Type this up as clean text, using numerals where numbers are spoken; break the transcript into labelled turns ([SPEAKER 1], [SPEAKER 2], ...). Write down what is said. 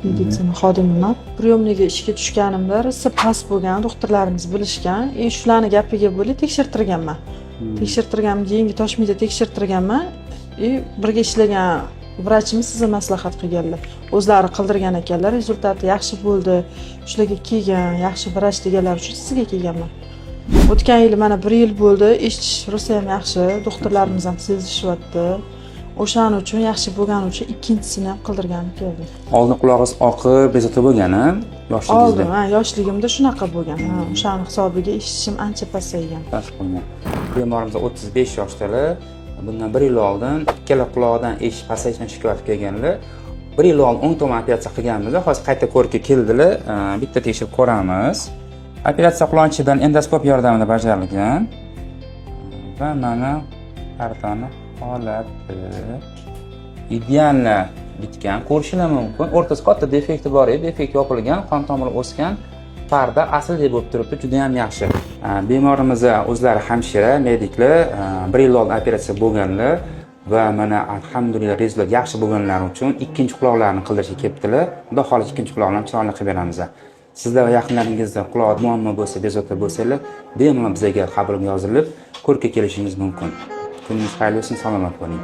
[SPEAKER 1] meditsina xodimiman. Priyomniga ishga tushganimda isi past bo'lgan, doktorlarimiz bilishgan. Shularni gapiga bo'lib tekshirtirganman. Tekshirtirganimdan keyingi Toshmida tekshirtirganman. Birga ishlagan vrachimiz sizga maslahat qilganlar. O'zlari qildirgan ekanlar, rezultati yaxshi bo'ldi. Shularga kelgan, yaxshi vrach deganlar uchun sizga kelganman. O'tgan yil mana 1 yil bo'ldi, eshitish rosa ham yaxshi, doktorlarimiz ham sezishyapti. O'shaning uchun yaxshi bo'lgani uchun ikkinchisini ham qildirganim keldi.
[SPEAKER 2] Oldin qulog'ingiz oqib, bezovta bo'lgani yoshligingizda?
[SPEAKER 1] Oldin, yoshligimda shunaqa bo'lgan. O'shaning hisobiga eshitishim ancha pasaygan.
[SPEAKER 2] Bemorimiz 35 yoshdalar. Bundan 1 yil oldin ikkala quloqdan eshitish pasayishdan shikoyat qilganlar. 1 yil oldin 10 tomon operatsiya qilganmiz. Hozir qayta ko'rikka keldilar. Bitta tekshirib ko'ramiz. Operatsiya qulonchidan endoskop yordamida bajarilgan. Va mana partani holati idealni bitgan, ko'rishingiz mumkin. O'rtasida katta defekti bor edi, defekt yopilgan, qon tomiri o'sgan. Parda asldek bo'lib turibdi, juda ham yaxshi. Bemorimiz o'zlari hamshira, mediklar, 1 yil oldin operatsiya bo'lganlar va mana alhamdulillah rezultat yaxshi bo'lganlari uchun ikkinchi quloqlarni qildirishga kelibdilar. Xudo xohlasa ikkinchi quloqlarni chiroyli qilib beramiz. Sizlar va yaqinlaringizda quloqda muammo bo'lsa, bezovta bo'lsangiz, bemalol bizga qabulga yozilib, ko'rikka kelishingiz mumkin. Kuningiz xayrli bo'lsin, salomat bo'ling.